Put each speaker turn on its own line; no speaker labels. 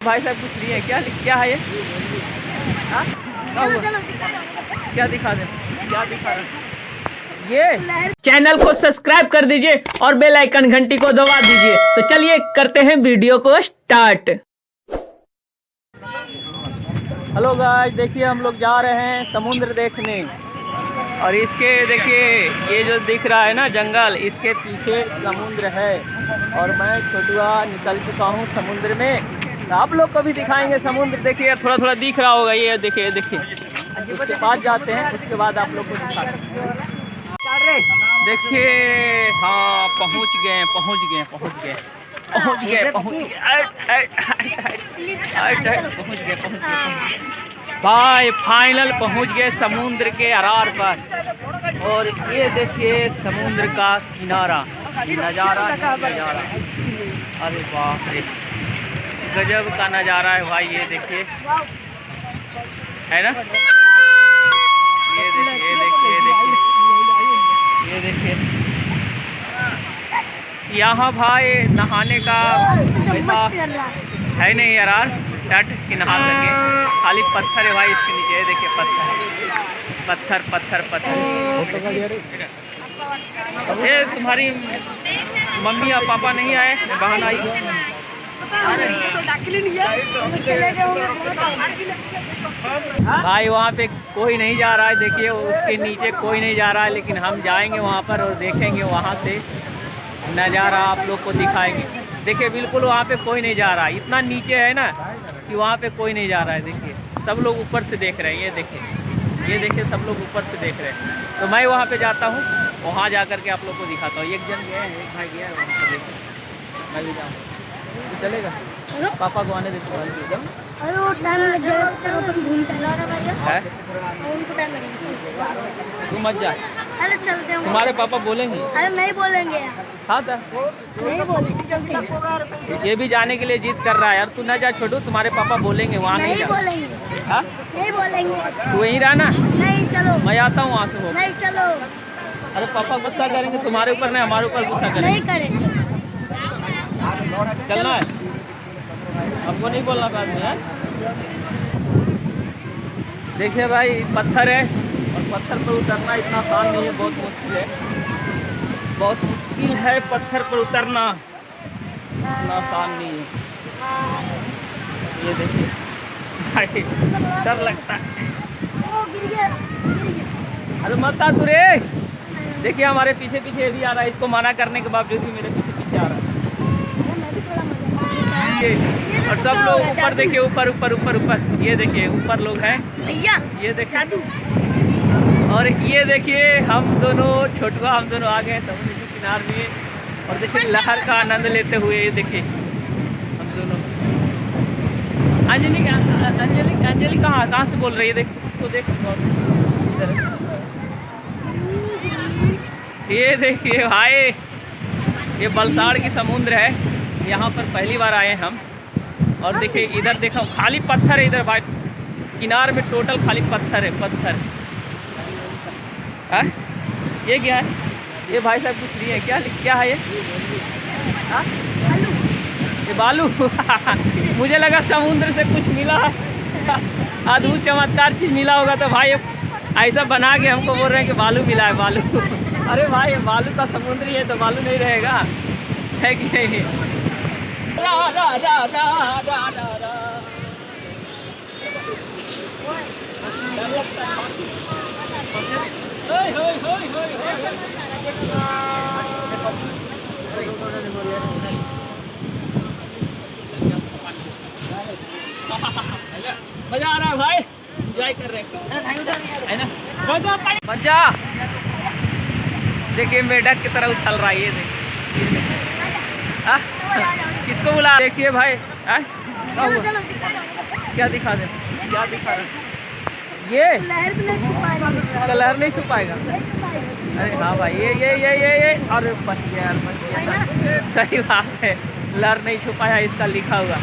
भाई साहब कुछ नहीं है क्या? क्या है ये? हाँ? क्या दिखा दे? क्या दिखा रहे? ये चैनल को सब्सक्राइब कर दीजिए और बेल आइकन घंटी को दबा दीजिए। तो चलिए करते हैं वीडियो को स्टार्ट। हेलो गाइस, देखिए हम लोग जा रहे हैं समुद्र देखने। और इसके देखिए ये जो दिख रहा है ना जंगल, इसके पीछे समुद्र है। और मैं छोटुआ निकल चुका हूँ समुद्र में। तो आप लोग को भी दिखाएंगे समुद्र। देखिए थोड़ा थोड़ा दिख रहा होगा, ये देखिए देखिए। उसके पास जाते हैं, उसके बाद आप लोग को दिखाते हैं। देखिए हाँ, पहुँच गए पहुँच गए पहुँच गए पहुँच गए पहुँच गए भाई, फाइनल पहुँच गए समुद्र के अरार पर। और ये देखिए समुद्र का किनारा, नज़ारा नज़ारा, अरे बाप रे, गजब का नज़ारा है भाई। ये देखिए है ना, ये देखिए देखिए देखिए ये देखिए। यहाँ भाई नहाने का ऐसा है नहीं यार, तट कि नहा सके, खाली पत्थर है भाई इसके नीचे। ये देखिए पत्थर पत्थर पत्थर पत्थर। ये तुम्हारी मम्मी और पापा नहीं आए? बहन आई भाई। वहाँ पे कोई नहीं जा रहा है, देखिए उसके नीचे कोई नहीं जा रहा है, लेकिन हम जाएंगे वहाँ पर और देखेंगे, वहाँ से नज़ारा आप लोग को दिखाएंगे। देखिए बिल्कुल वहाँ पे कोई नहीं जा रहा है, इतना नीचे है ना कि वहाँ पे कोई नहीं जा रहा है। देखिए सब लोग ऊपर से देख रहे हैं, ये देखिए सब लोग ऊपर से देख रहे हैं। तो मैं वहाँ पे जाता हूँ, वहाँ जा कर के आप लोग को दिखाता हूँ। एक जन गया है, एक भाई गया है वहाँ पे, देखिए मैं भी जाऊँ तो चलेगा? पापा को आने देते हैं।
अरे वो टाइम लग जाएगा, चलो तुम घूमते
हैं,
उनको टाइम लगेगा।
तू मत जा।
अरे चलते हैं।
तुम्हारे पापा बोलेंगे?
अरे नहीं बोलेंगे यार।
हाँ था,
नहीं बोलेंगे।
ये भी जाने के लिए जिद कर रहा है यार। तू ना जा छोटू, तुम्हारे पापा बोलेंगे, वहाँ नहीं जा।
बोलेंगे।
हाँ
नहीं बोलेंगे।
तू वहीं रहना,
नहीं चलो,
मैं आता हूँ वहाँ से हो।
नहीं चलो।
अरे पापा गुस्सा करेंगे तुम्हारे ऊपर, नहीं हमारे ऊपर गुस्सा करेंगे।
नहीं करेंगे।
चलना है, हमको नहीं बोलना बाद में है? देखिए भाई पत्थर है, और पत्थर पर उतरना इतना आसान नहीं है, बहुत मुश्किल है, बहुत मुश्किल है पत्थर पर उतरना, इतना आसान नहीं है। ये देखिए भाई डर लगता है। अरे मत आ तू रे। देखिए हमारे पीछे पीछे भी आ रहा है, इसको मना करने के बावजूद भी मेरे पीछे पीछे आ रहा है। और सब लोग ऊपर देखिए, ऊपर ऊपर ऊपर ऊपर, ये देखिए ऊपर लोग हैं
भैया,
ये देखिए। और ये देखिए हम दोनों छोटुआ, हम दोनों आ गए समुद्र के किनारे में। और देखिए लहर का आनंद लेते हुए, ये देखिए हम दोनों। अंजलि अंजलि कहाँ से बोल रही है? देखो उसको देखो, ये देखिए भाई, ये बलसाड़ की समुद्र है। यहाँ पर पहली बार आए हम। और देखिए इधर देखो खाली पत्थर है, इधर भाई किनारे में टोटल खाली पत्थर है, पत्थर। हाँ ये क्या है? ये भाई साहब कुछ नहीं है क्या? क्या है ये? हाँ ये बालू मुझे लगा समुद्र से कुछ मिला है, अद्भुत चमत्कार चीज़ मिला होगा। तो भाई ऐसा बना के हमको बोल रहे हैं कि बालू मिला है, बालू। अरे भाई बालू का समुद्री है तो बालू नहीं रहेगा, है कि नहीं? मजा आ रहा है भाई, एंजॉय कर रहे हैं ना, मजा। देखिए मेढक की तरह उछल रहा है, ये देखिए। किसको बुला? देखिए भाई क्या दिखा दे? क्या दिखा रहा? ये लहर नहीं छुपाएगा। अरे हाँ भाई, ये अरे बच गया, सही बात है, लहर नहीं छुपाया इसका लिखा हुआ।